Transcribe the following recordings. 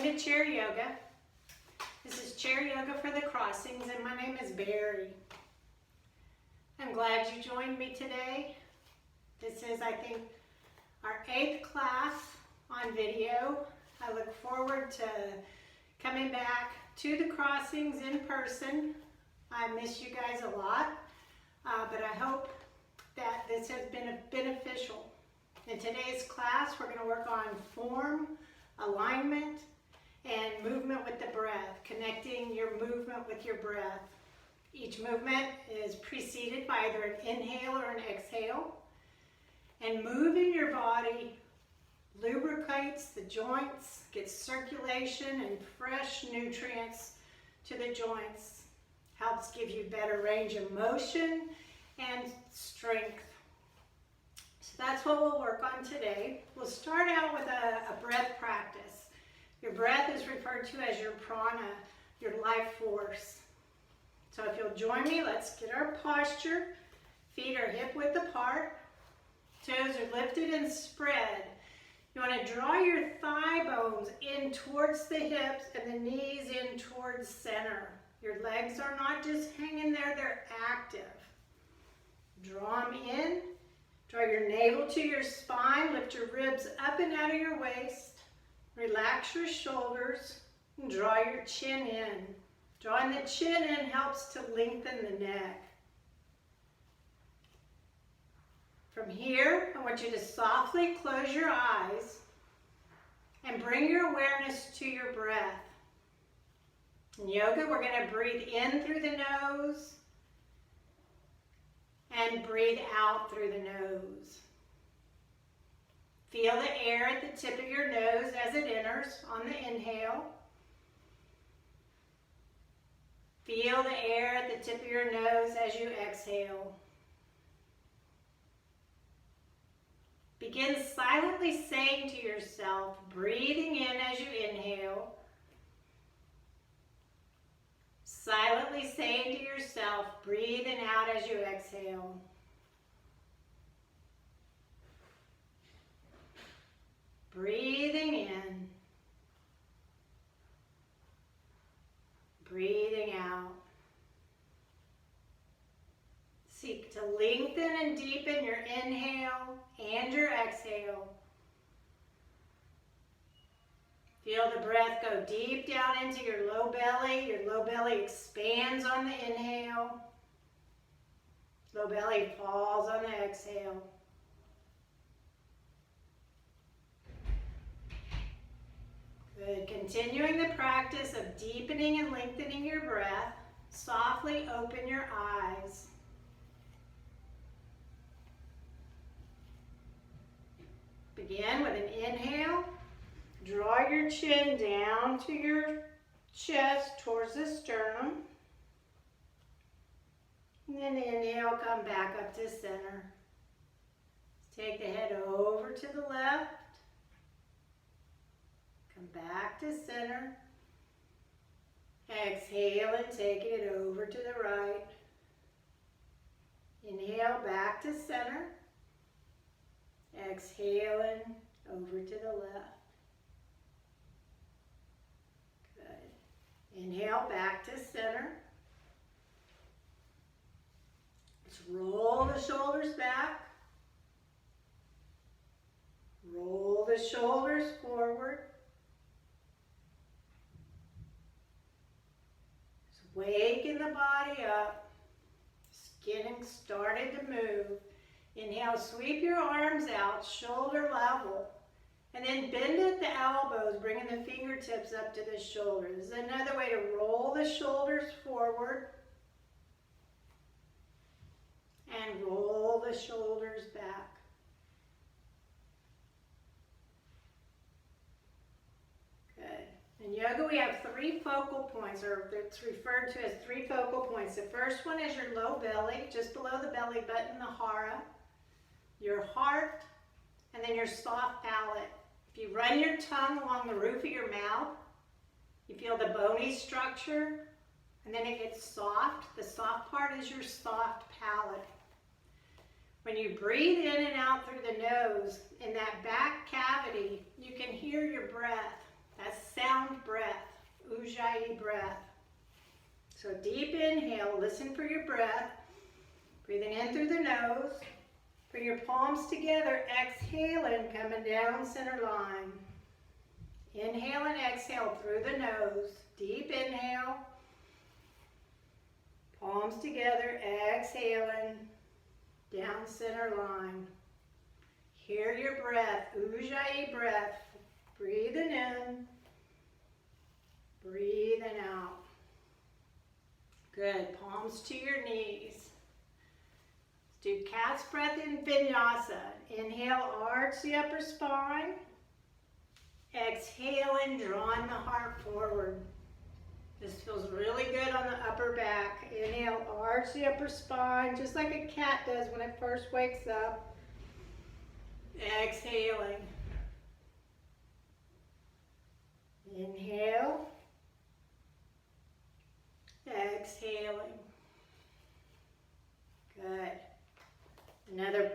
Welcome to Chair Yoga. This is Chair Yoga for the Crossings, and my name is Barry. I'm glad you joined me today. This is, I think, our 8th class on video. I look forward to coming back to the Crossings in person. I miss you guys a lot, but I hope that this has been beneficial. In today's class, we're going to work on form, alignment, and movement with the breath, connecting your movement with your breath. Each movement is preceded by either an inhale or an exhale. And moving your body lubricates the joints, gets circulation and fresh nutrients to the joints, helps give you better range of motion and strength. So that's what we'll work on today. We'll start out with a breath practice. Your breath is referred to as your prana, your life force. So if you'll join me, let's get our posture. Feet are hip-width apart. Toes are lifted and spread. You want to draw your thigh bones in towards the hips and the knees in towards center. Your legs are not just hanging there, they're active. Draw them in. Draw your navel to your spine. Lift your ribs up and out of your waist. Relax your shoulders and draw your chin in. Drawing the chin in helps to lengthen the neck. From here, I want you to softly close your eyes and bring your awareness to your breath. In yoga, we're going to breathe in through the nose and breathe out through the nose. Feel the air at the tip of your nose as it enters on the inhale. Feel the air at the tip of your nose as you exhale. Begin silently saying to yourself, breathing in as you inhale. Silently saying to yourself, breathing out as you exhale. Breathing in. Breathing out. Seek to lengthen and deepen your inhale and your exhale. Feel the breath go deep down into your low belly. Your low belly expands on the inhale. Low belly falls on the exhale. Good. Continuing the practice of deepening and lengthening your breath, softly open your eyes. Begin with an inhale. Draw your chin down to your chest towards the sternum. And then inhale, come back up to center. Take the head over to the left. Come back to center. Exhale and take it over to the right. Inhale, back to center. Exhaling over to the left. Good. Inhale, back to center. Let's roll the shoulders back. Roll the shoulders forward. Just waking the body up. Just getting started to move. Inhale, sweep your arms out, shoulder level. And then bend at the elbows, bringing the fingertips up to the shoulders. This is another way to roll the shoulders forward. And roll the shoulders back. Good. In yoga, we have 3 focal points, or it's referred to as 3 focal points. The first one is your low belly, just below the belly button, the hara. Your heart, and then your soft palate. If you run your tongue along the roof of your mouth, you feel the bony structure, and then it gets soft. The soft part is your soft palate. When you breathe in and out through the nose, in that back cavity, you can hear your breath. That's sound breath, Ujjayi breath. So deep inhale, listen for your breath. Breathing in through the nose. Bring your palms together, exhaling, coming down center line. Inhale and exhale through the nose. Deep inhale. Palms together, exhaling, down center line. Hear your breath, Ujjayi breath. Breathing in, breathing out. Good, palms to your knees. Do cat's breath in Vinyasa. Inhale, arch the upper spine. Exhaling, drawing the heart forward. This feels really good on the upper back. Inhale, arch the upper spine, just like a cat does when it first wakes up. Exhaling. Inhale. Exhaling. Good. Another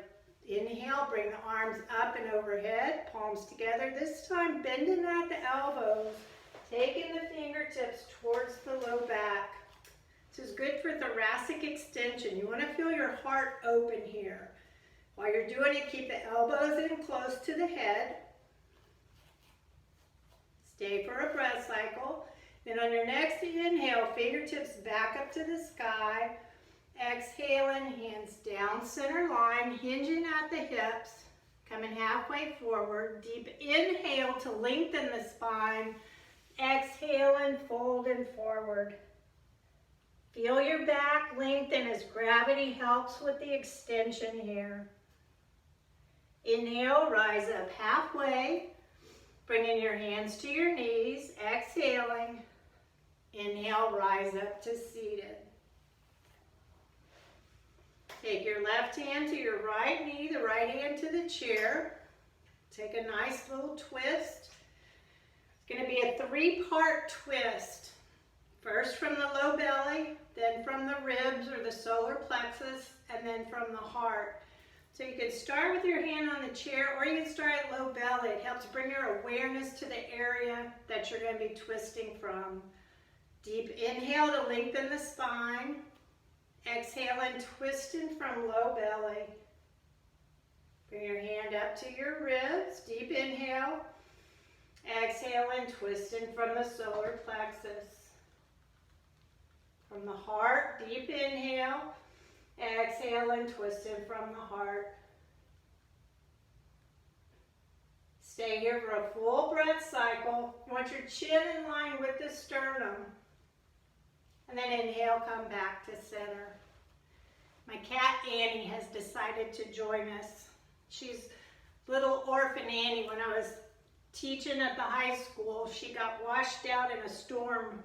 inhale, bring the arms up and overhead, palms together. This time bending at the elbows, taking the fingertips towards the low back. This is good for thoracic extension. You want to feel your heart open here. While you're doing it, keep the elbows in close to the head. Stay for a breath cycle. Then on your next inhale, fingertips back up to the sky. Exhaling, hands down center line, hinging at the hips, coming halfway forward. Deep inhale to lengthen the spine. Exhaling, folding forward. Feel your back lengthen as gravity helps with the extension here. Inhale, rise up halfway, bringing your hands to your knees. Exhaling, inhale, rise up to seated. Take your left hand to your right knee, the right hand to the chair. Take a nice little twist. It's going to be a three-part twist. First from the low belly, then from the ribs or the solar plexus, and then from the heart. So you can start with your hand on the chair, or you can start at low belly. It helps bring your awareness to the area that you're going to be twisting from. Deep inhale to lengthen the spine. Exhale and twisting from low belly. Bring your hand up to your ribs. Deep inhale. Exhale and twisting from the solar plexus. From the heart, deep inhale. Exhale and twisting from the heart. Stay here for a full breath cycle. You want your chin in line with the sternum. And then inhale, come back to center. My cat Annie has decided to join us. She's little orphan Annie. When I was teaching at the high school, she got washed out in a storm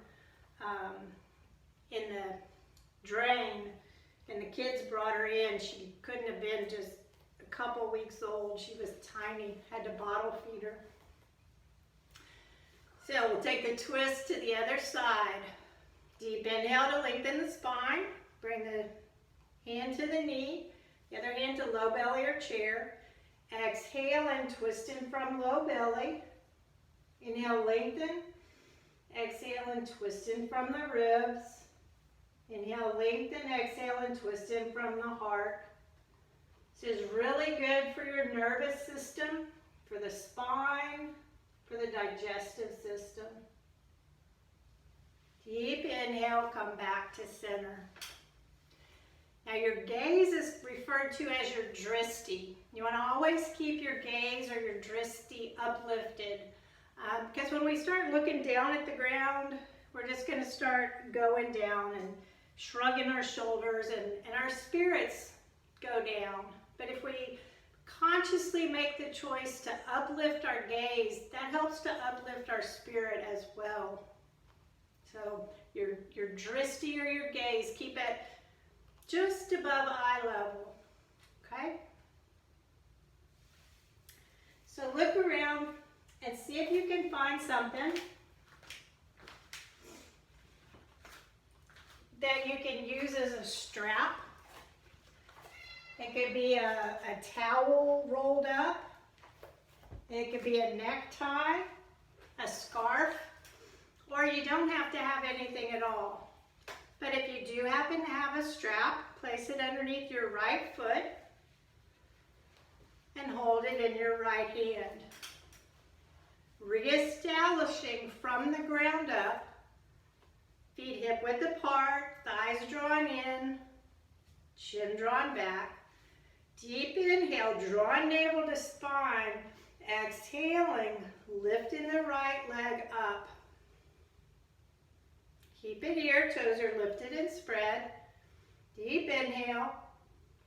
in the drain, and the kids brought her in. She couldn't have been just a couple weeks old. She was tiny, had to bottle feed her. So we'll take the twist to the other side. Deep inhale to lengthen the spine. Bring the hand to the knee, the other hand to low belly or chair. Exhale and twisting from low belly. Inhale, lengthen. Exhale and twisting from the ribs. Inhale, lengthen. Exhale and twisting from the heart. This is really good for your nervous system, for the spine, for the digestive system. Deep inhale, come back to center. Now your gaze is referred to as your drishti. You want to always keep your gaze or your drishti uplifted. Because when we start looking down at the ground, we're just going to start going down and shrugging our shoulders, and our spirits go down. But if we consciously make the choice to uplift our gaze, that helps to uplift our spirit as well. So your drishti or your gaze, keep it just above eye level, okay? So look around and see if you can find something that you can use as a strap. It could be a towel rolled up. It could be a necktie, a scarf. or you don't have to have anything at all. But if you do happen to have a strap, place it underneath your right foot and hold it in your right hand. Reestablishing from the ground up, feet hip width apart, thighs drawn in, chin drawn back. Deep inhale, drawing navel to spine. Exhaling, lifting the right leg up. Keep it here, toes are lifted and spread. Deep inhale,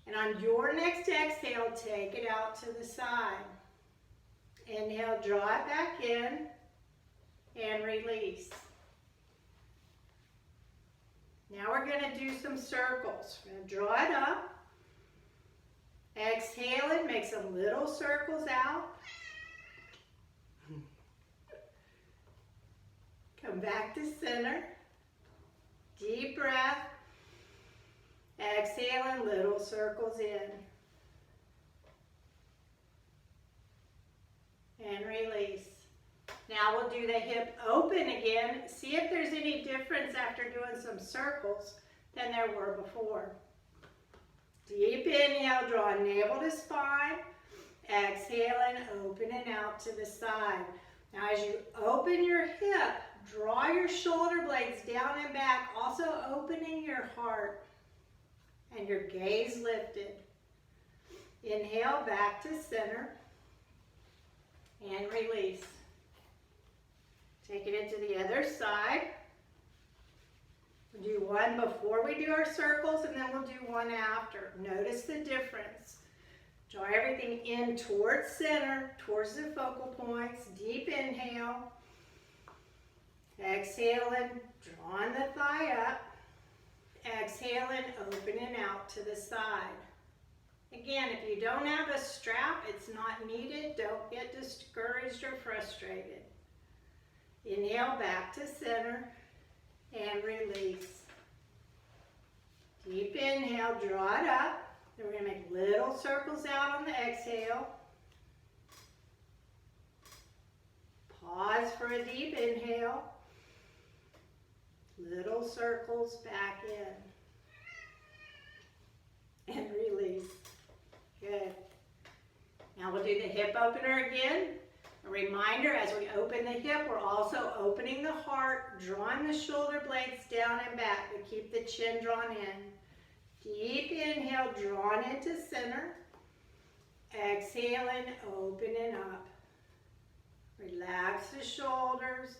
and on your next exhale, take it out to the side. Inhale, draw it back in, and release. Now we're going to do some circles. We're going to draw it up. Exhale it, make some little circles out. Come back to center. Deep breath. Exhale and little circles in. And release. Now we'll do the hip open again. See if there's any difference after doing some circles than there were before. Deep inhale, draw navel to spine. Exhale and opening out to the side. Now as you open your hip, draw your shoulder blades down and back, also opening your heart and your gaze lifted. Inhale back to center and release. Take it into the other side. We'll do one before we do our circles, and then we'll do one after. Notice the difference. Draw everything in towards center, towards the focal points. Deep inhale. Exhaling, drawing the thigh up. Exhaling, opening out to the side. Again, if you don't have a strap, it's not needed. Don't get discouraged or frustrated. Inhale back to center and release. Deep inhale, draw it up. Then we're going to make little circles out on the exhale. Pause for a deep inhale. Little circles back in. And release. Good. Now we'll do the hip opener again. A reminder, as we open the hip, we're also opening the heart, drawing the shoulder blades down and back, but keep the chin drawn in. Deep inhale, drawn into center. Exhaling, opening up. Relax the shoulders,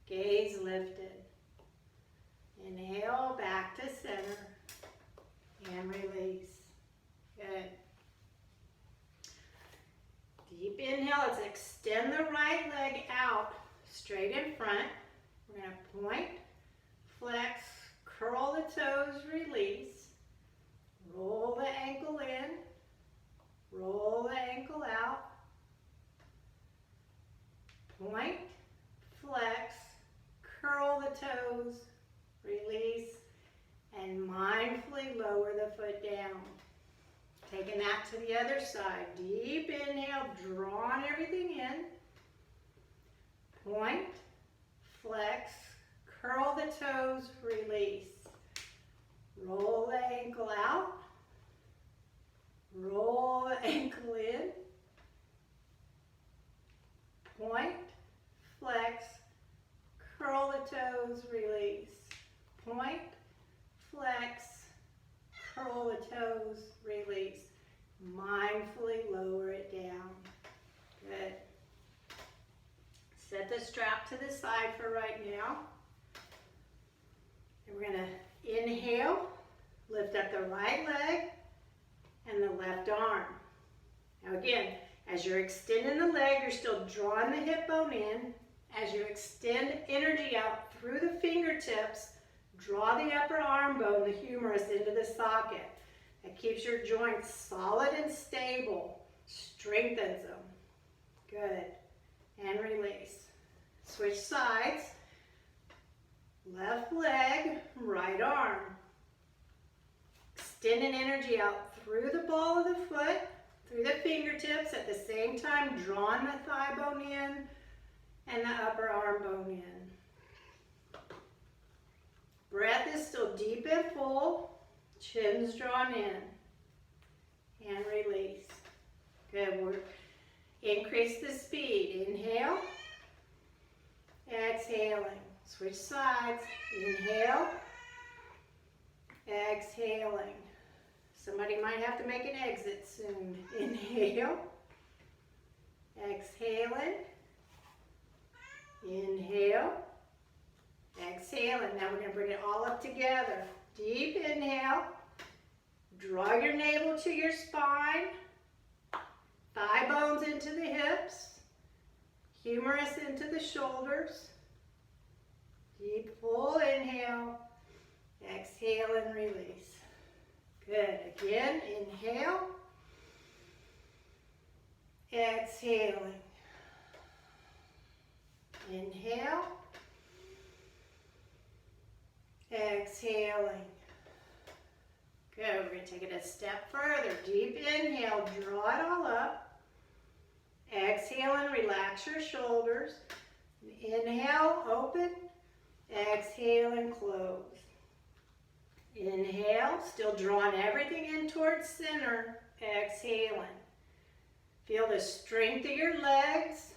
gaze lifted. Inhale, back to center, and release. Good. Deep inhale, let's extend the right leg out, straight in front. We're going to point, flex, curl the toes, release. Roll the ankle in, roll the ankle out. Point, flex, curl the toes, release, and mindfully lower the foot down. Taking that to the other side. Deep inhale, drawing everything in. Point, flex, curl the toes, release. Roll the ankle out. Roll the ankle in. Point, flex, curl the toes, release. Point, flex, curl the toes, release. Mindfully lower it down. Good. Set the strap to the side for right now. And we're going to inhale, lift up the right leg and the left arm. Now again, as you're extending the leg, you're still drawing the hip bone in. As you extend energy out through the fingertips, draw the upper arm bone, the humerus, into the socket. That keeps your joints solid and stable, strengthens them. Good. And release. Switch sides. Left leg, right arm. Extending energy out through the ball of the foot, through the fingertips, at the same time drawing the thigh bone in and the upper arm bone in. Breath is still deep and full. Chin's drawn in. And release. Good. We're increase the speed. Inhale. Exhaling. Switch sides. Inhale. Exhaling. Somebody might have to make an exit soon. Inhale. Exhaling. Inhale. Exhaling. Now we're going to bring it all up together. Deep inhale. Draw your navel to your spine. Thigh bones into the hips. Humerus into the shoulders. Deep full inhale. Exhale and release. Good. Again, inhale. Exhaling. Inhale. Exhaling. Good. We're going to take it a step further. Deep inhale. Draw it all up. Exhale and relax your shoulders. Inhale, open. Exhale and close. Inhale, still drawing everything in towards center. Exhaling. Feel the strength of your legs,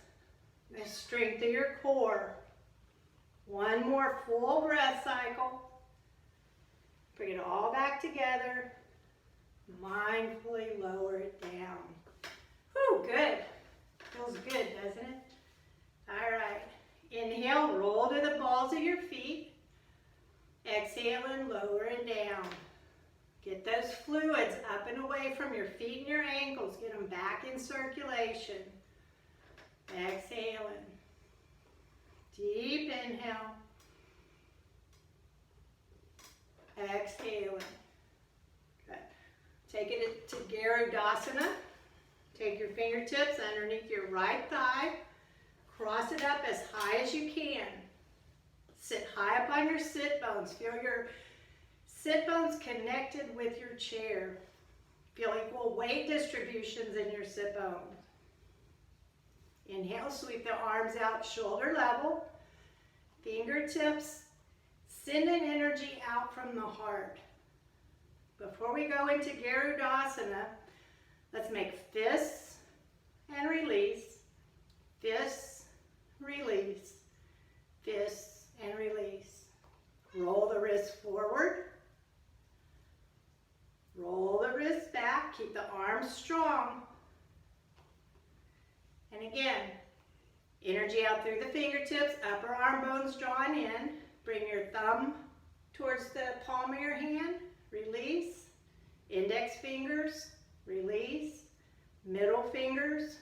the strength of your core. One more full breath cycle. Bring it all back together. Mindfully lower it down. Whew, good. Feels good, doesn't it? All right. Inhale, roll to the balls of your feet. Exhale and lower it down. Get those fluids up and away from your feet and your ankles. Get them back in circulation. Exhaling. Deep inhale. Exhaling. Good. Take it to Garudasana. Take your fingertips underneath your right thigh. Cross it up as high as you can. Sit high up on your sit bones. Feel your sit bones connected with your chair. Feel equal weight distributions in your sit bones. Inhale, sweep the arms out shoulder level. Fingertips sending energy out from the heart. Before we go into Garudasana, let's make fists and release. Fists, release. Fists and release. Roll the wrists forward. Roll the wrists back. Keep the arms strong. And again, energy out through the fingertips, upper arm bones drawn in. Bring your thumb towards the palm of your hand. Release. Index fingers, release. Middle fingers,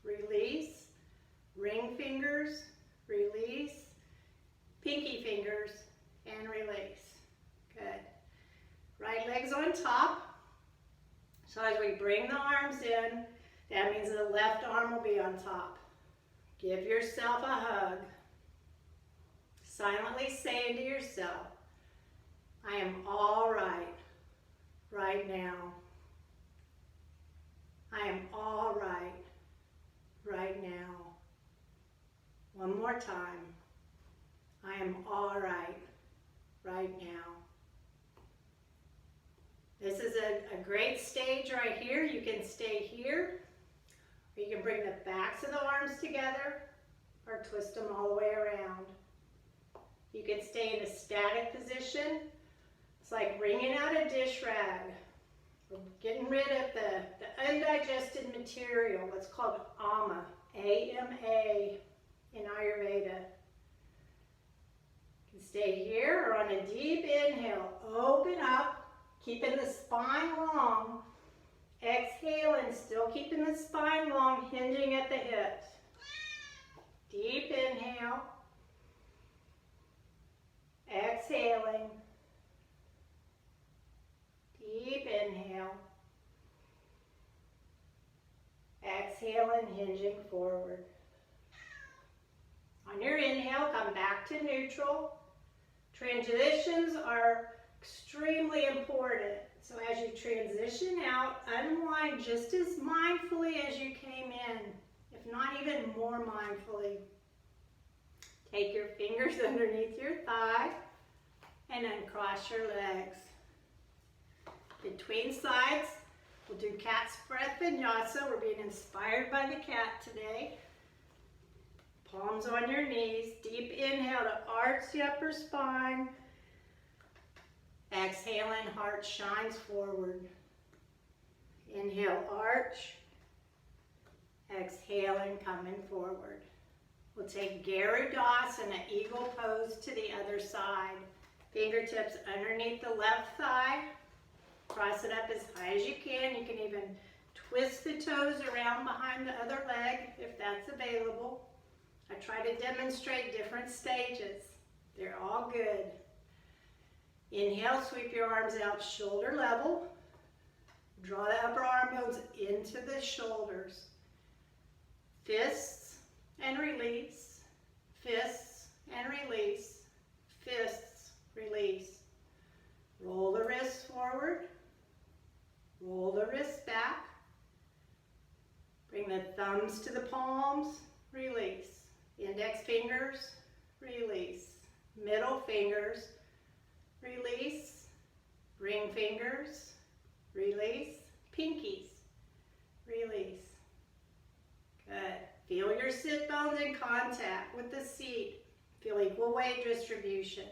release. Ring fingers, release. Pinky fingers, and release. Good. Right leg's on top. So as we bring the arms in, that means the left arm will be on top. Give yourself a hug. Silently saying to yourself, I am all right now. I am all right now. One more time. I am all right now. This is a great stage right here. You can stay here, or you can bring the backs of the arms together, or twist them all the way around. You can stay in a static position. It's like wringing out a dish rag. We're getting rid of the undigested material, what's called ama, A-M-A in Ayurveda. You can stay here or on a deep inhale. Open up, keeping the spine long. Exhale and still keeping the spine long, hinging at the hips. Deep inhale. Exhaling. Deep inhale. Exhale and hinging forward. On your inhale, come back to neutral. Transitions are extremely important. So as you transition out, unwind just as mindfully as you came in, if not even more mindfully. Take your fingers underneath your thigh. and uncross your legs. Between sides, we'll do cat's breath vinyasa. We're being inspired by the cat today. Palms on your knees. Deep inhale to arch the upper spine. Exhaling, heart shines forward. Inhale, arch. Exhaling, coming forward. We'll take Garudasana, eagle pose to the other side. Fingertips underneath the left thigh. Cross it up as high as you can. You can even twist the toes around behind the other leg if that's available. I try to demonstrate different stages. They're all good. Inhale, sweep your arms out shoulder level. Draw the upper arm bones into the shoulders. Fists and release. Fists and release. Fists, release. Roll the wrists forward. Roll the wrists back. Bring the thumbs to the palms. Release. Index fingers. Release. Middle fingers. Release. Ring fingers. Release. Pinkies. Release. Good. Feel your sit bones in contact with the seat. Feel equal weight distribution.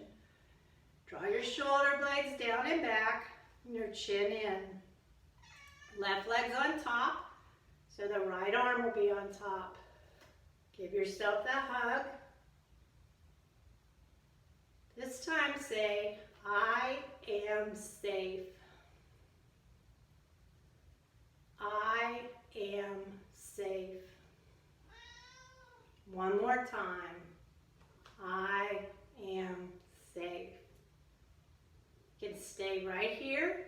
Draw your shoulder blades down and back, and your chin in. Left leg's on top, so the right arm will be on top. Give yourself that hug. This time say, I am safe. I am safe. One more time. I am safe. You can stay right here.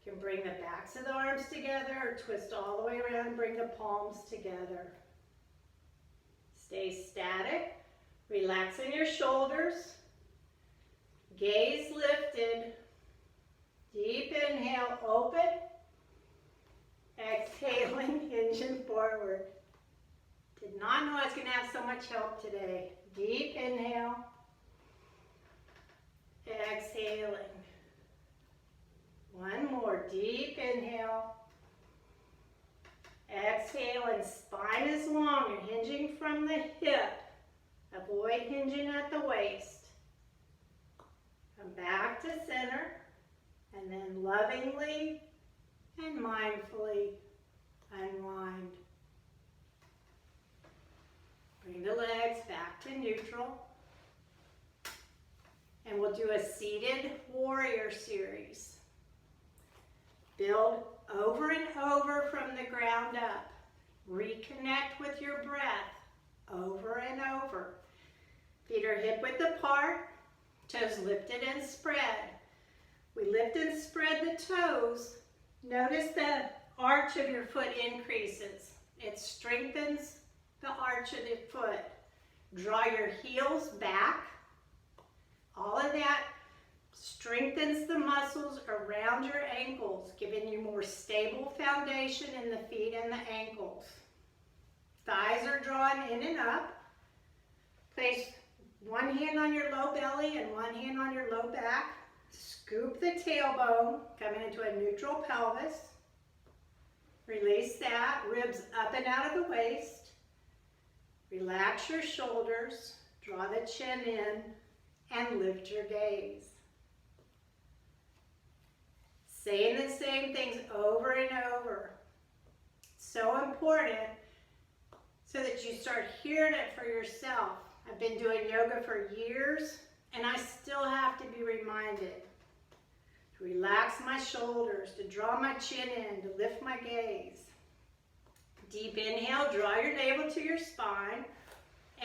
You can bring the backs of the arms together or twist all the way around and bring the palms together. Stay static. Relaxing your shoulders. Gaze lifted. Deep inhale, open. Exhaling, hinging forward. Did not know I was going to have so much help today. Deep inhale. Exhaling. One more. Deep inhale. Exhale, and spine is long. You're hinging from the hip. Avoid hinging at the waist. Come back to center, and then lovingly and mindfully unwind. Bring the legs back to neutral. And we'll do a seated warrior series. Build over and over from the ground up. Reconnect with your breath over and over. Feet are hip-width apart, toes lifted and spread. We lift and spread the toes. Notice the arch of your foot increases. It strengthens the arch of the foot. Draw your heels back. All of that strengthens the muscles around your ankles, giving you more stable foundation in the feet and the ankles. Thighs are drawn in and up. Place one hand on your low belly and one hand on your low back. Scoop the tailbone, coming into a neutral pelvis. Release that, ribs up and out of the waist. Relax your shoulders, draw the chin in, and lift your gaze. Saying the same things over and over. So important so that you start hearing it for yourself. I've been doing yoga for years, and I still have to be reminded to relax my shoulders, to draw my chin in, to lift my gaze. Deep inhale, draw your navel to your spine.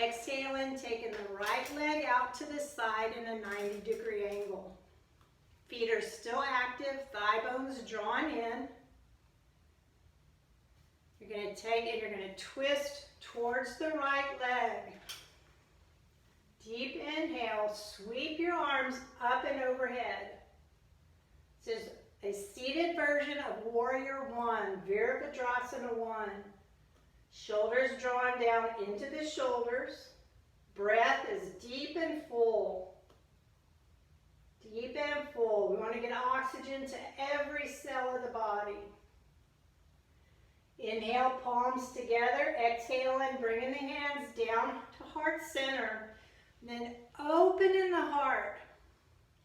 Exhaling, taking the right leg out to the side in a 90-degree angle. Feet are still active, thigh bones drawn in. You're going to take it, you're going to twist towards the right leg. Deep inhale, sweep your arms up and overhead. This is a seated version of Warrior One, Virabhadrasana 1. Shoulders drawn down into the shoulders. Breath is deep and full. Deep and full. We want to get oxygen to every cell of the body. Inhale, palms together. Exhale and bringing the hands down to heart center. And then opening the heart.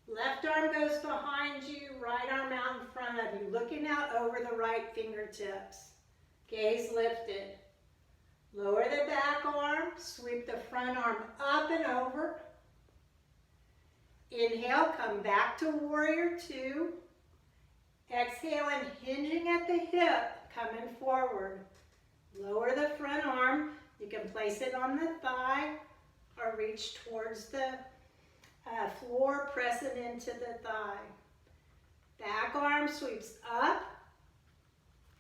Left arm goes behind you, right arm out in front of you, looking out over the right fingertips. Gaze lifted. Lower the back arm, sweep the front arm up and over. Inhale, come back to warrior two. Exhale and hinging at the hip, coming forward. Lower the front arm. You can place it on the thigh or reach towards the floor, press it into the thigh. Back arm sweeps up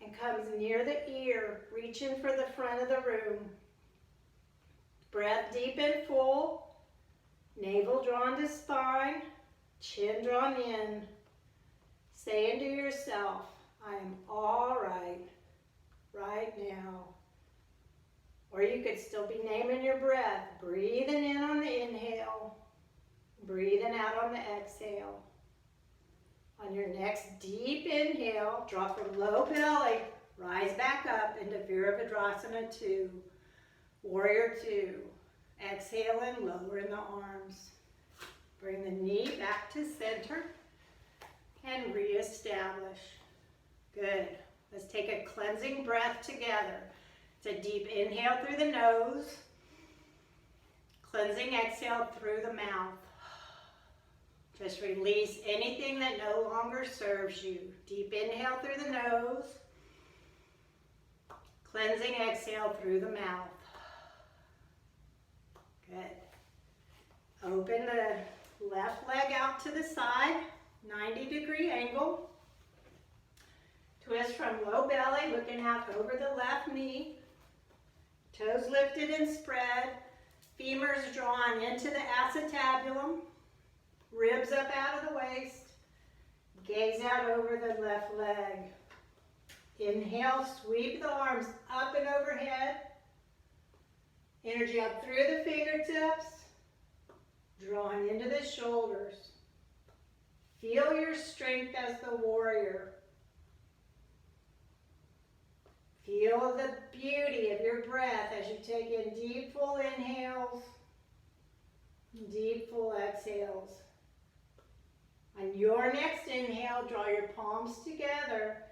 and comes near the ear, reaching for the front of the room. Breath deep and full. Navel drawn to spine, chin drawn in. Saying to yourself, I am all right now. Or you could still be naming your breath. Breathing in on the inhale, breathing out on the exhale. On your next deep inhale, draw from low belly, rise back up into Virabhadrasana 2, Warrior 2. Exhale and lower in the arms. Bring the knee back to center and reestablish. Good. Let's take a cleansing breath together. It's a deep inhale through the nose. Cleansing exhale through the mouth. Just release anything that no longer serves you. Deep inhale through the nose. Cleansing exhale through the mouth. Good. Open the left leg out to the side, 90-degree angle. Twist from low belly, looking out over the left knee. Toes lifted and spread. Femurs drawn into the acetabulum. Ribs up out of the waist. Gaze out over the left leg. Inhale, sweep the arms up and overhead. Energy up through the fingertips. Drawing into the shoulders. Feel your strength as the warrior. Feel the beauty of your breath as you take in deep, full inhales, deep, full exhales. On your next inhale, draw your palms together.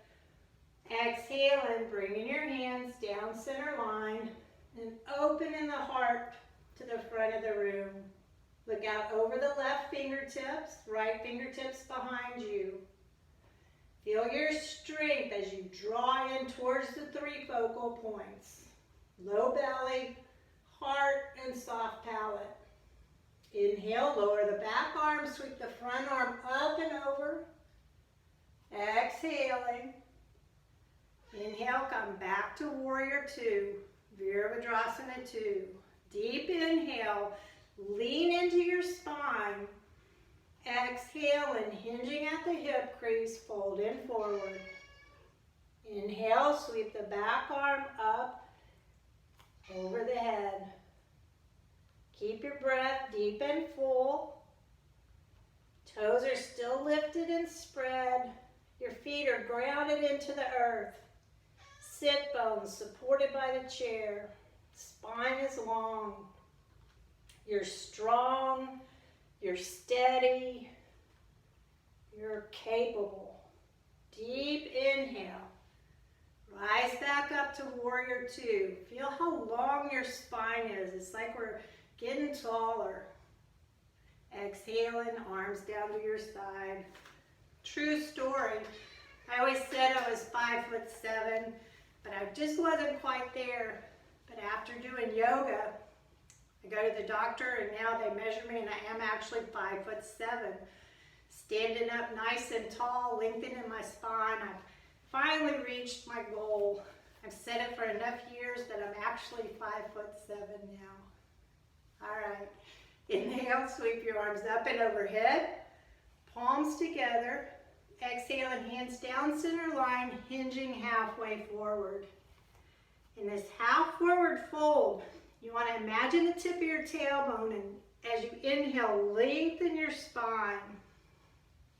Exhale and bringing your hands down center line and opening the heart to the front of the room. Look out over the left fingertips, right fingertips behind you. Feel your strength as you draw in towards the three focal points. Low belly, heart, and soft palate. Inhale, lower the back arm, sweep the front arm up and over. Exhaling. Inhale, come back to Warrior 2, Virabhadrasana 2. Deep inhale, lean into your spine. Exhale and hinging at the hip crease, fold in forward. Inhale, sweep the back arm up over the head. Keep your breath deep and full. Toes are still lifted and spread. Your feet are grounded into the earth. Sit bones supported by the chair. Spine is long. You're strong. You're steady. You're capable. Deep inhale. Rise back up to Warrior 2. Feel how long your spine is. It's like we're getting taller. Exhaling, arms down to your side. True story. I always said I was 5'7", but I just wasn't quite there. But after doing yoga, I go to the doctor and now they measure me and I am actually 5'7". Standing up nice and tall, lengthening my spine. I've finally reached my goal. I've said it for enough years that I'm actually 5'7" now. All right. Inhale, sweep your arms up and overhead. Palms together. Exhale and hands down center line, hinging halfway forward. In this half forward fold, you want to imagine the tip of your tailbone, and as you inhale, lengthen your spine.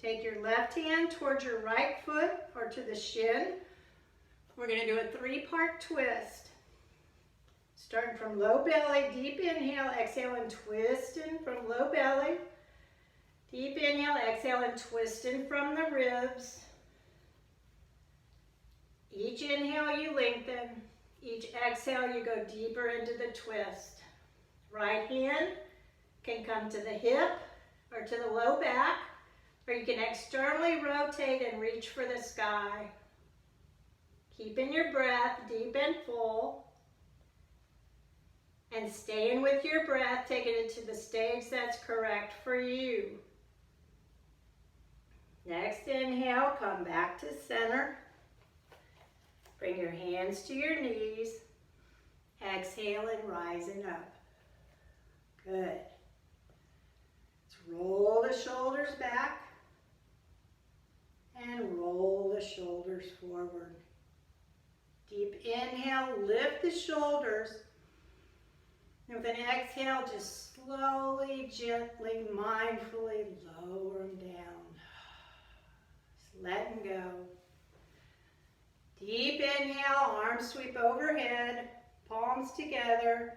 Take your left hand towards your right foot or to the shin. We're going to do a 3-part twist. Starting from low belly, deep inhale, exhale and twist in from low belly. Deep inhale, exhale and twist in from the ribs. Each inhale you lengthen. Each exhale you go deeper into the twist. Right hand can come to the hip or to the low back, or you can externally rotate and reach for the sky. Keeping your breath deep and full. And staying with your breath, taking it to the stage that's correct for you. Next inhale, come back to center. Bring your hands to your knees. Exhale and rising up. Good. Let's roll the shoulders back and roll the shoulders forward. Deep inhale, lift the shoulders. And with an exhale, just slowly, gently, mindfully lower them down. Just letting go. Deep inhale, arms sweep overhead, palms together.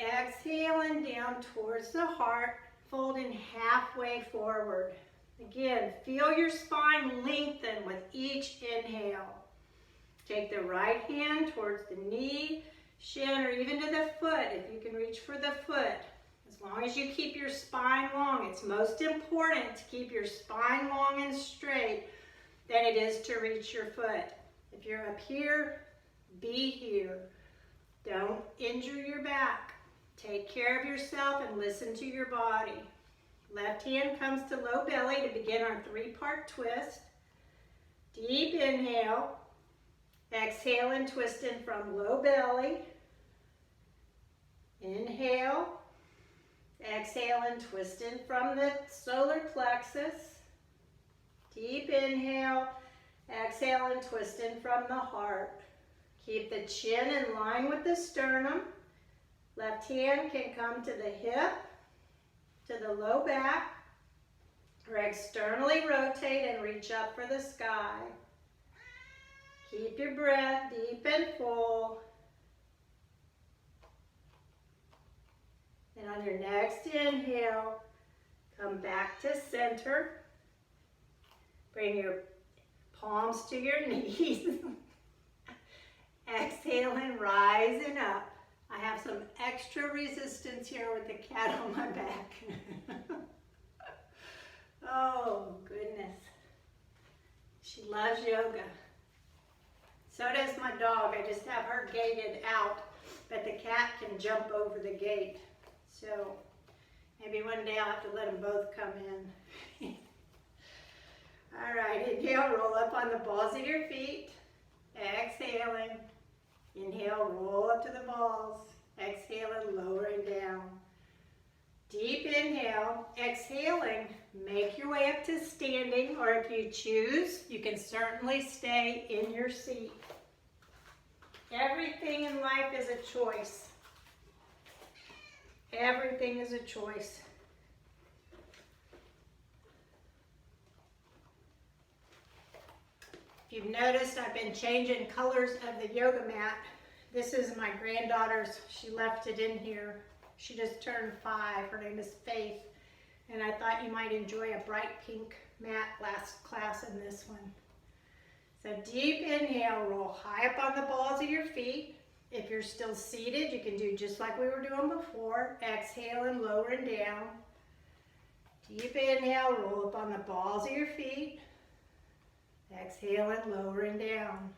Exhaling down towards the heart, folding halfway forward. Again, feel your spine lengthen with each inhale. Take the right hand towards the knee, shin, or even to the foot if you can reach for the foot. As long as you keep your spine long, it's most important to keep your spine long and straight than it is to reach your foot. If you're up here, be here. Don't injure your back. Take care of yourself and listen to your body. Left hand comes to low belly to begin our 3-part twist. Deep inhale. Exhale and twist in from low belly. Inhale. Exhale and twist in from the solar plexus. Deep inhale. Exhale and twist in from the heart. Keep the chin in line with the sternum. Left hand can come to the hip, to the low back, or externally rotate and reach up for the sky. Keep your breath deep and full. And on your next inhale, come back to center. Bring your palms to your knees. Exhale and rising up. I have some extra resistance here with the cat on my back. Oh, goodness. She loves yoga. So does my dog. I just have her gated out, but the cat can jump over the gate. So maybe one day I'll have to let them both come in. All right, inhale, roll up on the balls of your feet. Exhaling. Inhale, roll up to the balls. Exhale and lowering down. Deep inhale. Exhaling, make your way up to standing, or if you choose, you can certainly stay in your seat. Everything in life is a choice. Everything is a choice. If you've noticed, I've been changing colors of the yoga mat. This is my granddaughter's. She left it in here. She just turned 5. Her name is Faith. And I thought you might enjoy a bright pink mat last class in this one. So deep inhale, roll high up on the balls of your feet. If you're still seated, you can do just like we were doing before. Exhale and lowering down. Deep inhale, roll up on the balls of your feet. Exhale and lowering down.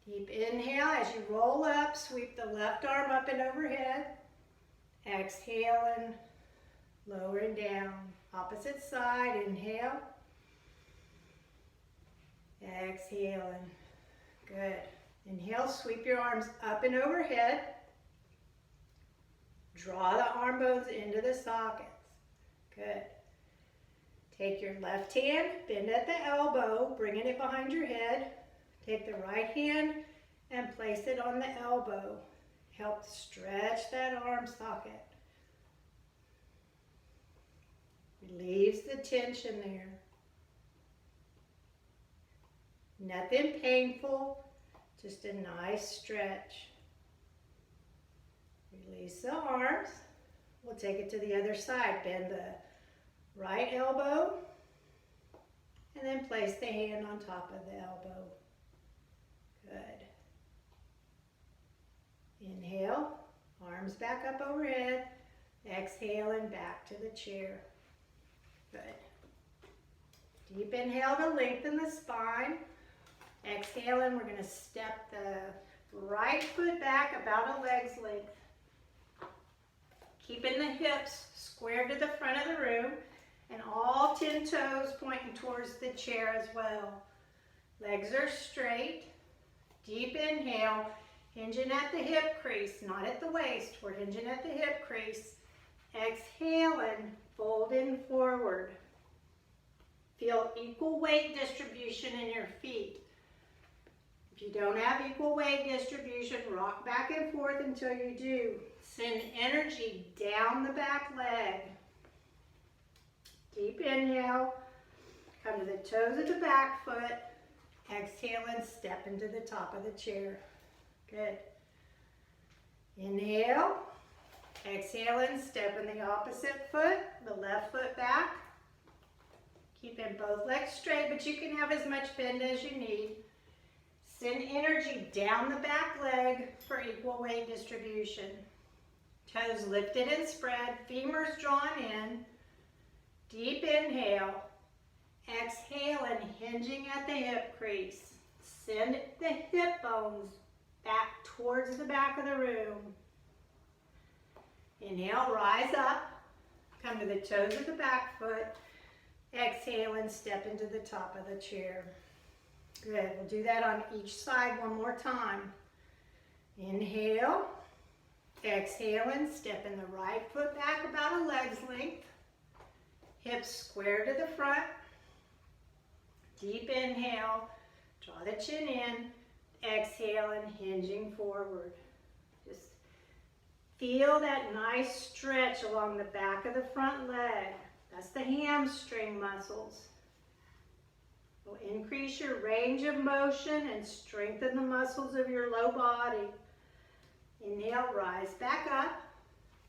Deep inhale as you roll up, sweep the left arm up and overhead. Exhale and lowering down. Opposite side, inhale. Exhaling. Good. Inhale, sweep your arms up and overhead. Draw the arm bones into the sockets. Good. Take your left hand, bend at the elbow, bringing it behind your head. Take the right hand and place it on the elbow. Help stretch that arm socket. Relieves the tension there. Nothing painful, just a nice stretch. Release the arms. We'll take it to the other side. Bend the right elbow and then place the hand on top of the elbow. Good. Inhale, arms back up overhead. Exhale and back to the chair. Good. Deep inhale to lengthen the spine. Exhale, and we're going to step the right foot back about a leg's length. Keeping the hips squared to the front of the room and all 10 toes pointing towards the chair as well. Legs are straight. Deep inhale, hinging at the hip crease, not at the waist. We're hinging at the hip crease. Exhale and folding forward. Feel equal weight distribution in your feet. If you don't have equal weight distribution, rock back and forth until you do. Send energy down the back leg. Deep inhale. Come to the toes of the back foot. Exhale and step into the top of the chair. Good. Inhale. Exhale and step in the opposite foot, the left foot back. Keeping both legs straight, but you can have as much bend as you need. Send energy down the back leg for equal weight distribution. Toes lifted and spread, femurs drawn in. Deep inhale. Exhale and hinging at the hip crease. Send the hip bones back towards the back of the room. Inhale, rise up. Come to the toes of the back foot. Exhale and step into the top of the chair. Good. We'll do that on each side one more time. Inhale. Exhale and step in the right foot back about a leg's length. Hips square to the front. Deep inhale. Draw the chin in. Exhale and hinging forward. Just feel that nice stretch along the back of the front leg. That's the hamstring muscles. Will increase your range of motion and strengthen the muscles of your low body. Inhale, rise back up.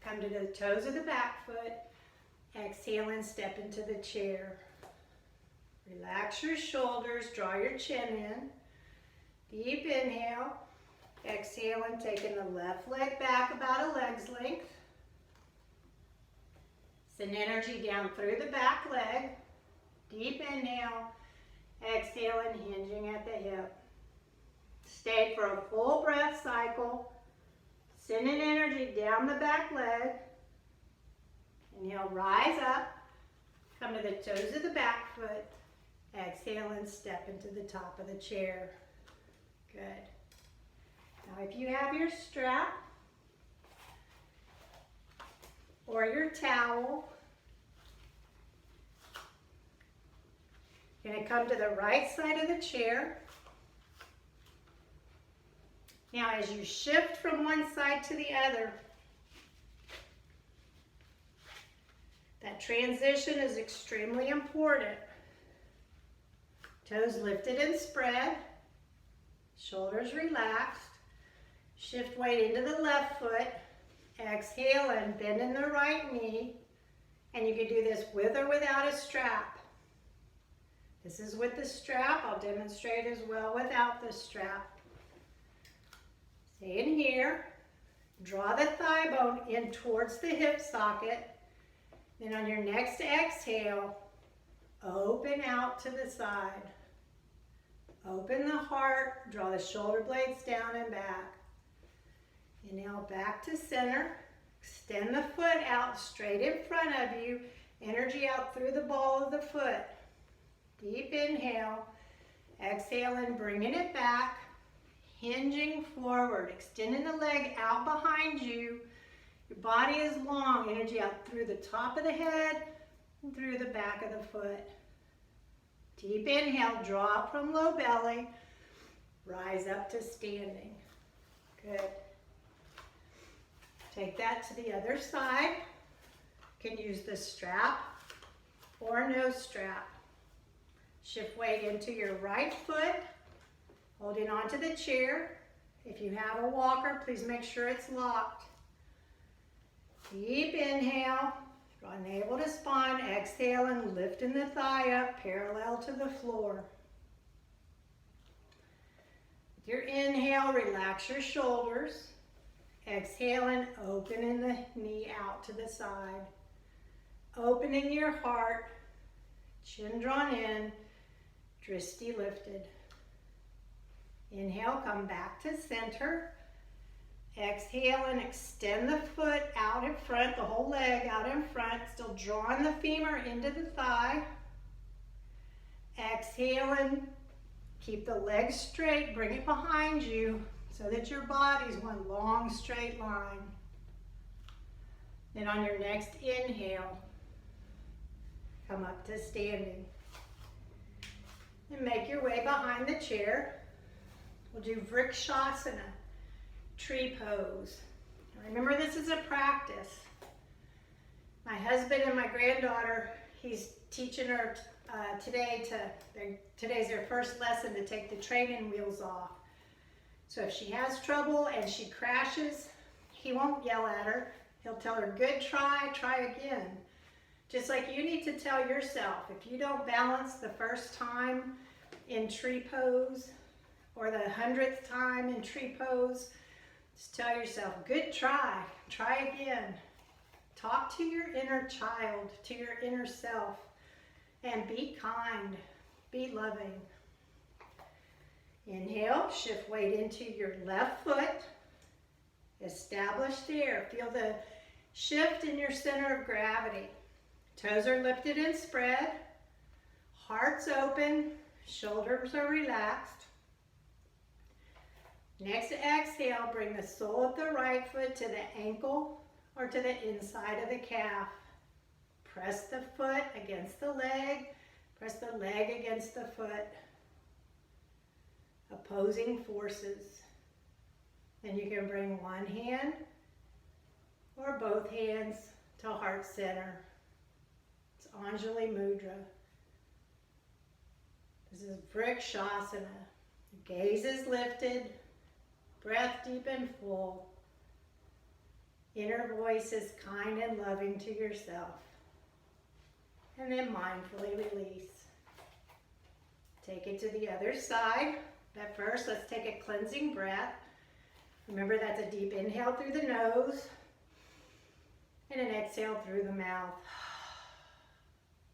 Come to the toes of the back foot. Exhale and step into the chair. Relax your shoulders, draw your chin in. Deep inhale. Exhale and taking the left leg back about a leg's length. Send energy down through the back leg. Deep inhale. Exhale and hinging at the hip. Stay for a full breath cycle. Sending energy down the back leg. Inhale, rise up. Come to the toes of the back foot. Exhale and step into the top of the chair. Good. Now if you have your strap or your towel, you're going to come to the right side of the chair. Now as you shift from one side to the other, that transition is extremely important. Toes lifted and spread, shoulders relaxed. Shift weight into the left foot. Exhale and bend in the right knee. And you can do this with or without a strap. This is with the strap. I'll demonstrate as well without the strap. Stay in here. Draw the thigh bone in towards the hip socket. Then on your next exhale, open out to the side. Open the heart. Draw the shoulder blades down and back. Inhale back to center. Extend the foot out straight in front of you. Energy out through the ball of the foot. Deep inhale. Exhale and bringing it back. Hinging forward. Extending the leg out behind you. Your body is long. Energy out through the top of the head and through the back of the foot. Deep inhale. Draw up from low belly. Rise up to standing. Good. Take that to the other side. You can use the strap or no strap. Shift weight into your right foot. Holding onto the chair. If you have a walker, please make sure it's locked. Deep inhale, draw navel to spine, exhale and lifting the thigh up parallel to the floor. With your inhale, relax your shoulders. Exhale and opening the knee out to the side. Opening your heart, chin drawn in, drishti lifted. Inhale, come back to center. Exhale and extend the foot out in front, the whole leg out in front, still drawing the femur into the thigh. Exhale and keep the leg straight, bring it behind you so that your body's one long straight line. Then on your next inhale, come up to standing. And make your way behind the chair. We'll do Vrikshasana. Tree pose. Remember, this is a practice. My husband and my granddaughter, he's teaching her today's their first lesson to take the training wheels off. So if she has trouble and she crashes, he won't yell at her. He'll tell her, good try, try again. Just like you need to tell yourself, if you don't balance the first time in tree pose or the 100th time in tree pose, just tell yourself, good try, try again. Talk to your inner child, to your inner self, and be kind, be loving. Inhale, shift weight into your left foot. Establish there. Feel the shift in your center of gravity. Toes are lifted and spread. Heart's open, shoulders are relaxed. Next exhale, bring the sole of the right foot to the ankle or to the inside of the calf. Press the foot against the leg. Press the leg against the foot. Opposing forces. Then you can bring one hand or both hands to heart center. It's Anjali Mudra. This is Vrikshasana. The gaze is lifted. Breath deep and full. Inner voice is kind and loving to yourself. And then mindfully release. Take it to the other side. But first, let's take a cleansing breath. Remember, that's a deep inhale through the nose and an exhale through the mouth.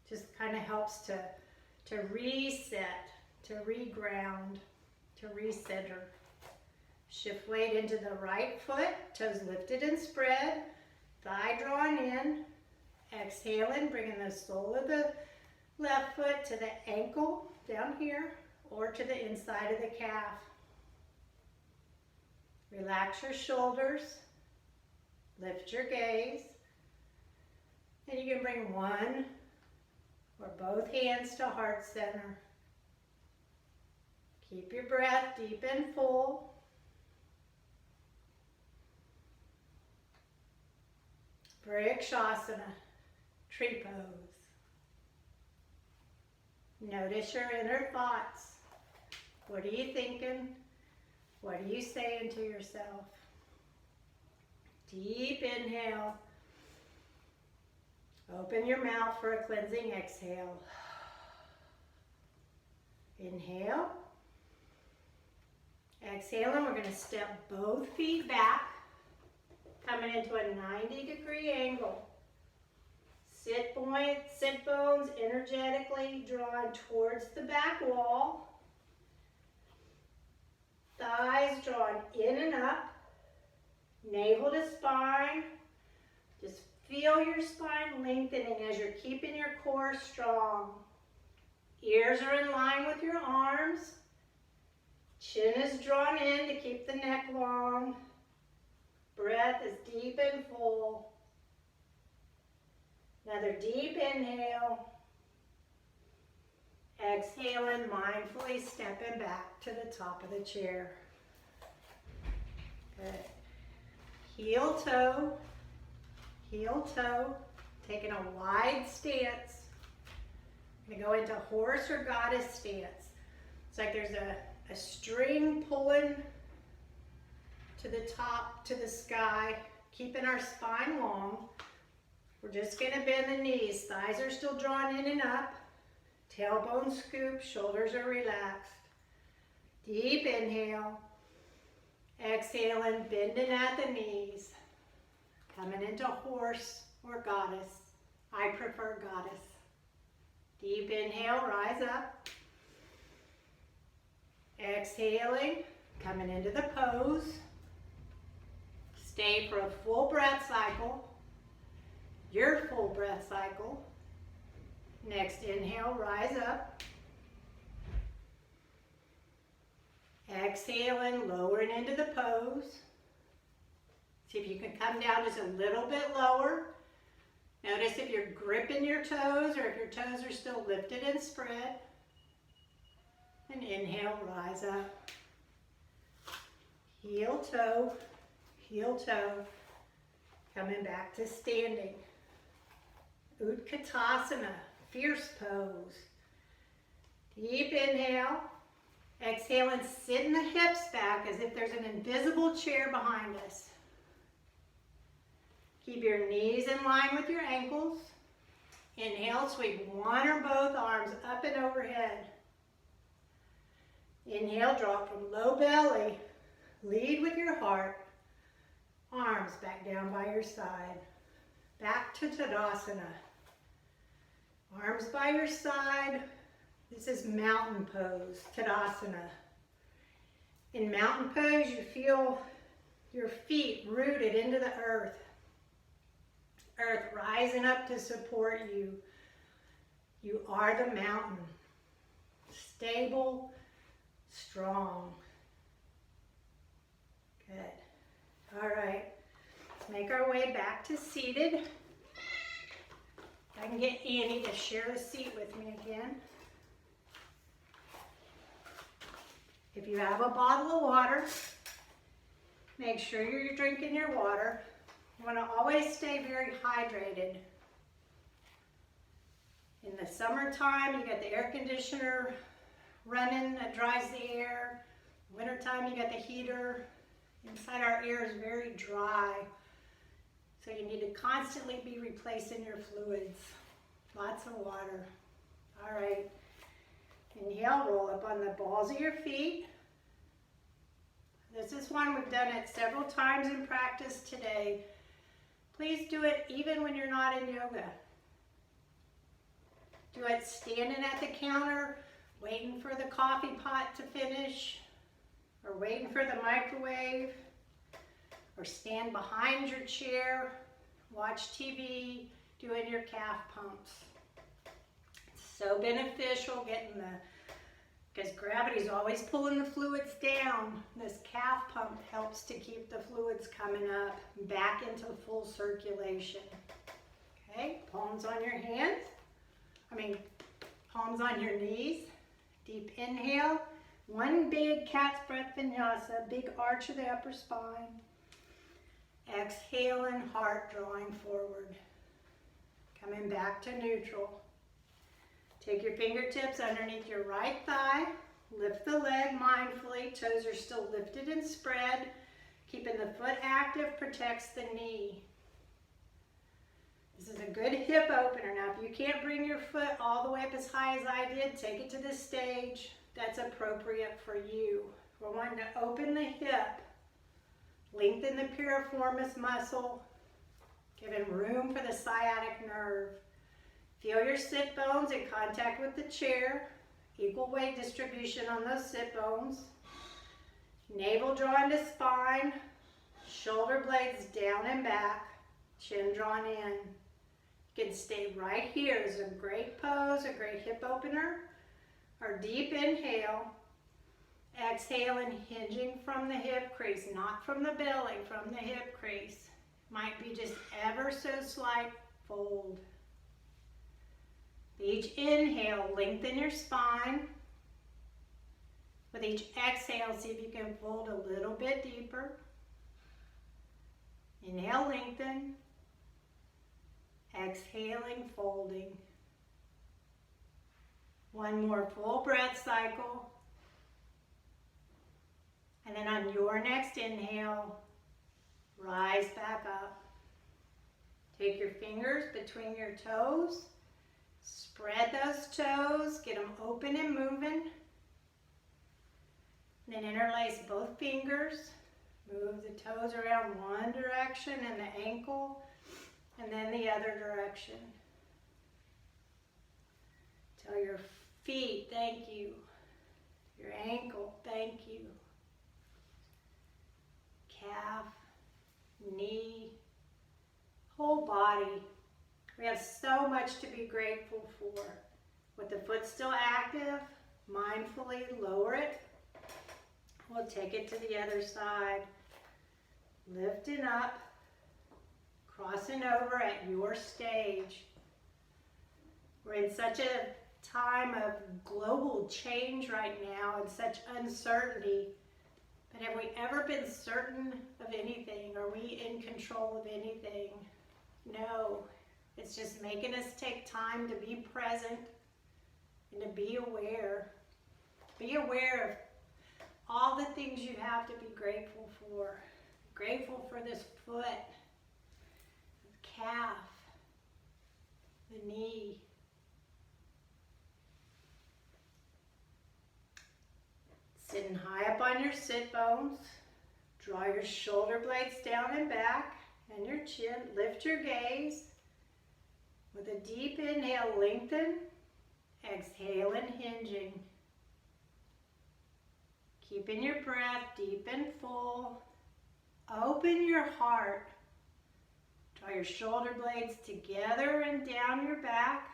Just kind of helps to reset, to reground, to recenter. Shift weight into the right foot, toes lifted and spread, thigh drawn in. Exhaling, bringing the sole of the left foot to the ankle down here or to the inside of the calf. Relax your shoulders, lift your gaze, and you can bring one or both hands to heart center. Keep your breath deep and full. Vrikshasana, tree pose. Notice your inner thoughts. What are you thinking? What are you saying to yourself? Deep inhale. Open your mouth for a cleansing exhale. Inhale. Exhale, and we're going to step both feet back, coming into a 90-degree angle. Sit bones energetically drawn towards the back wall. Thighs drawn in and up. Navel to spine. Just feel your spine lengthening as you're keeping your core strong. Ears are in line with your arms. Chin is drawn in to keep the neck long. Breath is deep and full. Another deep inhale. Exhale and mindfully stepping back to the top of the chair. Good. Heel toe, taking a wide stance. I'm going to go into horse or goddess stance. It's like there's a a string pulling to the top, to the sky, keeping our spine long. We're just gonna bend the knees. Thighs are still drawn in and up. Tailbone scoop, shoulders are relaxed. Deep inhale. Exhaling, bending at the knees. Coming into horse or goddess. I prefer goddess. Deep inhale, rise up. Exhaling, coming into the pose. Stay for a full breath cycle. Your full breath cycle. Next inhale, rise up. Exhaling, lowering into the pose. See if you can come down just a little bit lower. Notice if you're gripping your toes or if your toes are still lifted and spread. And inhale, rise up. Heel toe, coming back to standing. Utkatasana, fierce pose. Deep inhale. Exhale and sitting the hips back as if there's an invisible chair behind us. Keep your knees in line with your ankles. Inhale, sweep one or both arms up and overhead. Inhale, drop from low belly. Lead with your heart. Arms back down by your side. Back to Tadasana. Arms by your side. This is mountain pose, Tadasana. In mountain pose, you feel your feet rooted into the earth. Earth rising up to support you. You are the mountain. Stable, strong. Good. All right. Let's make our way back to seated. I can get Annie to share a seat with me again. If you have a bottle of water, make sure you're drinking your water. You want to always stay very hydrated. In the summertime, you got the air conditioner running that dries the air. Wintertime, you got the heater. Inside our ear is very dry. So you need to constantly be replacing your fluids. Lots of water. All right. Inhale, roll up on the balls of your feet. This is one we've done it several times in practice today. Please do it even when you're not in yoga. Do it standing at the counter, waiting for the coffee pot to finish, or waiting for the microwave, or stand behind your chair, watch TV, doing your calf pumps. So beneficial because gravity's always pulling the fluids down. This calf pump helps to keep the fluids coming up back into full circulation. Okay, palms on your hands. Palms on your knees. Deep inhale. One big cat's breath vinyasa, big arch of the upper spine. Exhaling, heart drawing forward. Coming back to neutral. Take your fingertips underneath your right thigh. Lift the leg mindfully. Toes are still lifted and spread. Keeping the foot active protects the knee. This is a good hip opener. Now, if you can't bring your foot all the way up as high as I did, take it to the stage. That's appropriate for you. We're wanting to open the hip. Lengthen the piriformis muscle. Giving room for the sciatic nerve. Feel your sit bones in contact with the chair. Equal weight distribution on those sit bones. Navel drawn to spine. Shoulder blades down and back. Chin drawn in. You can stay right here. This is a great pose, a great hip opener. Our deep inhale. Exhale and hinging from the hip crease, not from the belly, from the hip crease. Might be just ever so slight fold. Each inhale, lengthen your spine. With each exhale, see if you can fold a little bit deeper. Inhale, lengthen. Exhaling, folding. One more full breath cycle. then on your next inhale, rise back up. Take your fingers between your toes. Spread those toes. Get them open and moving. Then interlace both fingers. Move the toes around one direction and the ankle, and then the other direction. Tell your feet, thank you. Your ankle, thank you. Calf, knee, whole body. We have so much to be grateful for. With the foot still active, mindfully lower it. We'll take it to the other side. Lifting up, crossing over at your stage. We're in such a time of global change right now and such uncertainty. But have we ever been certain of anything? Are we in control of anything? No. It's just making us take time to be present and to be aware. Be aware of all the things you have to be grateful for. Grateful for this foot, the calf, the knee. Sitting high up on your sit bones. Draw your shoulder blades down and back and your chin. Lift your gaze. With a deep inhale, lengthen. Exhale and hinging. Keeping your breath deep and full. Open your heart. Draw your shoulder blades together and down your back.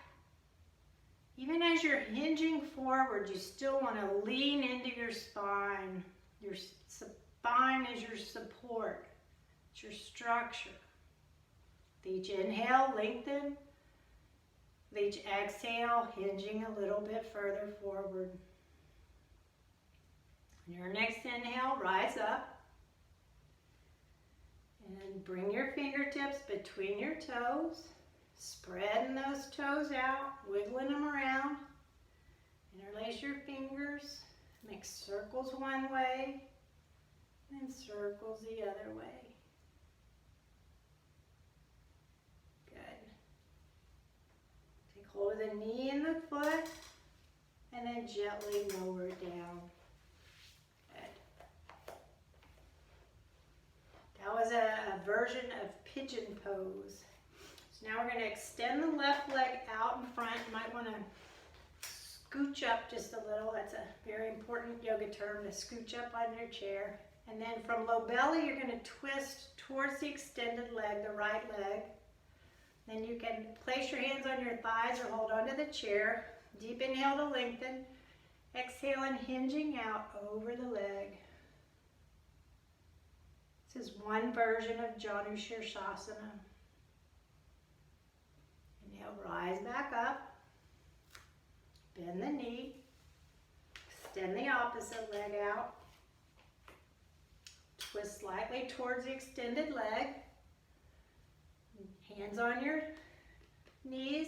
Even as you're hinging forward, you still want to lean into your spine. Your spine is your support. It's your structure. With each inhale, lengthen. With each exhale, hinging a little bit further forward. On your next inhale, rise up. And bring your fingertips between your toes, spreading those toes out, wiggling them around. Interlace your fingers, make circles one way, and circles the other way. Good. Take hold of the knee and the foot, and then gently lower it down. That was a version of pigeon pose. So now we're going to extend the left leg out in front. You might want to scooch up just a little. That's a very important yoga term, to scooch up on your chair. And then from low belly, you're going to twist towards the extended leg, the right leg. Then you can place your hands on your thighs or hold onto the chair. Deep inhale to lengthen. Exhale and hinging out over the leg. This is one version of Janu Shirshasana. Inhale, rise back up. Bend the knee. Extend the opposite leg out. Twist slightly towards the extended leg. Hands on your knees,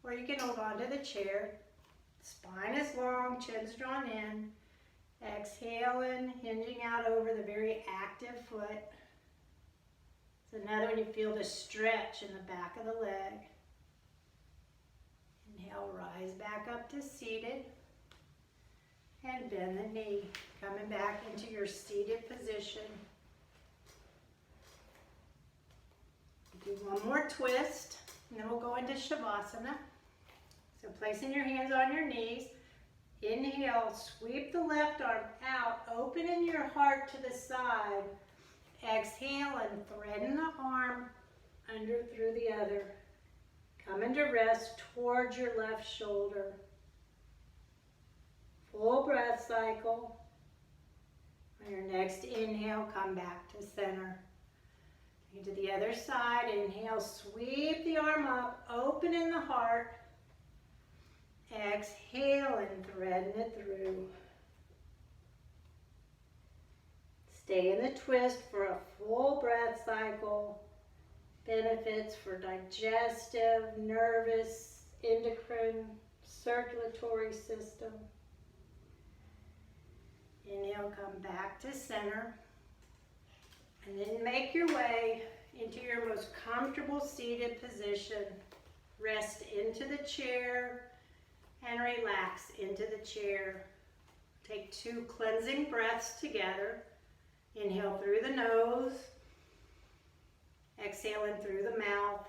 or you can hold on to the chair. Spine is long, chin's drawn in. Exhaling, hinging out over the very active foot. It's another one you feel the stretch in the back of the leg. Inhale, rise back up to seated. And bend the knee, coming back into your seated position. Do one more twist, and then we'll go into Shavasana. So placing your hands on your knees. Inhale, sweep the left arm out, opening your heart to the side. Exhale and threading the arm under through the other. Coming to rest towards your left shoulder. Full breath cycle. On your next inhale, come back to center. Into the other side, inhale, sweep the arm up, opening the heart. Exhale and threading it through. Stay in the twist for a full breath cycle. Benefits for digestive, nervous, endocrine, circulatory system. Inhale, come back to center. And then make your way into your most comfortable seated position. Rest into the chair and relax into the chair. Take 2 cleansing breaths together. Inhale through the nose. Exhale in through the mouth.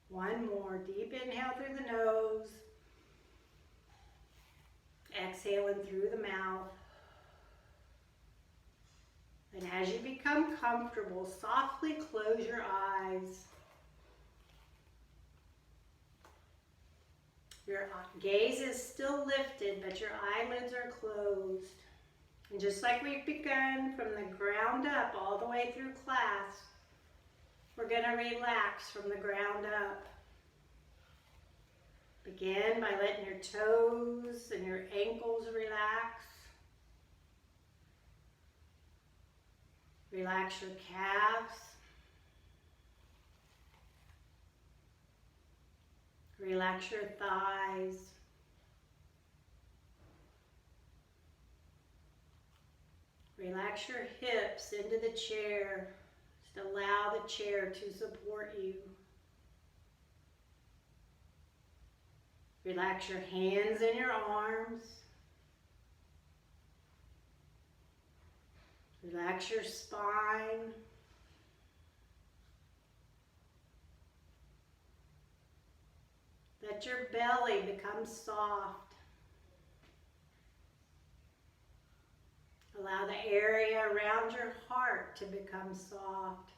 One more. Deep inhale through the nose. Exhale in through the mouth. And as you become comfortable, softly close your eyes. Your gaze is still lifted, but your eyelids are closed. And just like we've begun from the ground up all the way through class, we're going to relax from the ground up. Begin by letting your toes and your ankles relax. Relax your calves. Relax your thighs. Relax your hips into the chair. Just allow the chair to support you. Relax your hands and your arms. Relax your spine. Let your belly become soft. Allow the area around your heart to become soft.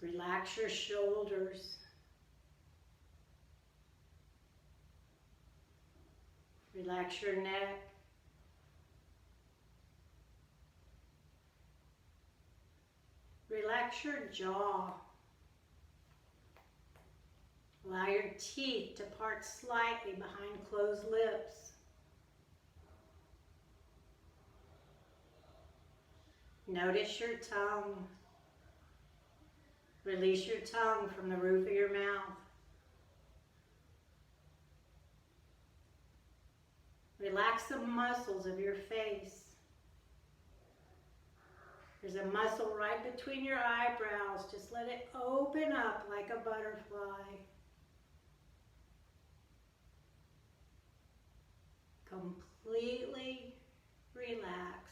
Relax your shoulders. Relax your neck. Relax your jaw. Allow your teeth to part slightly behind closed lips. Notice your tongue. Release your tongue from the roof of your mouth. Relax the muscles of your face. There's a muscle right between your eyebrows. Just let it open up like a butterfly. Completely relax.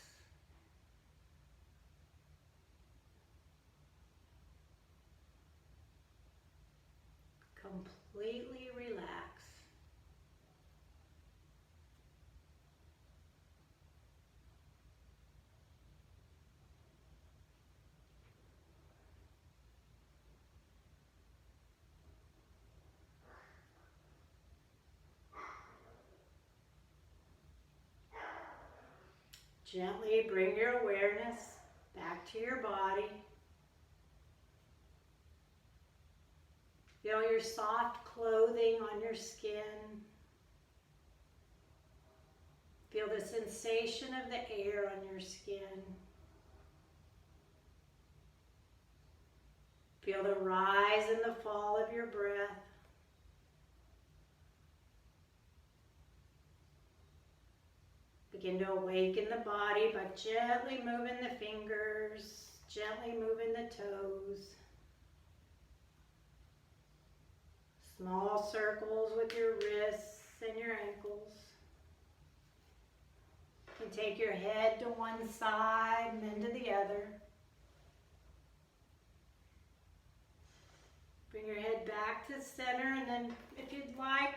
Completely relax. Gently bring your awareness back to your body. Feel your soft clothing on your skin. Feel the sensation of the air on your skin. Feel the rise and the fall of your breath. Begin to awaken the body by gently moving the fingers, gently moving the toes. Small circles with your wrists and your ankles. You can take your head to one side and then to the other. Bring your head back to center, and then if you'd like,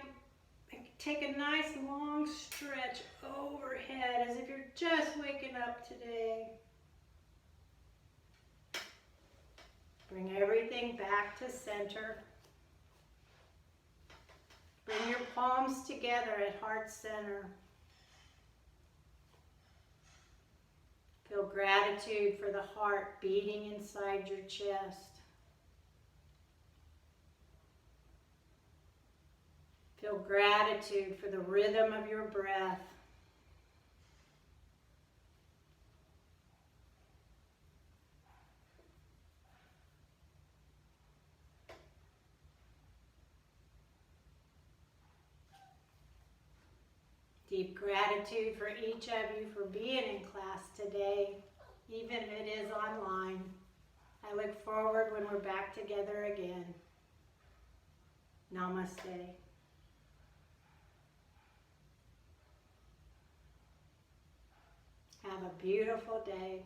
take a nice long stretch overhead as if you're just waking up today. Bring everything back to center. Bring your palms together at heart center. Feel gratitude for the heart beating inside your chest. Feel gratitude for the rhythm of your breath. Deep gratitude for each of you for being in class today, even if it is online. I look forward when we're back together again. Namaste. Have a beautiful day.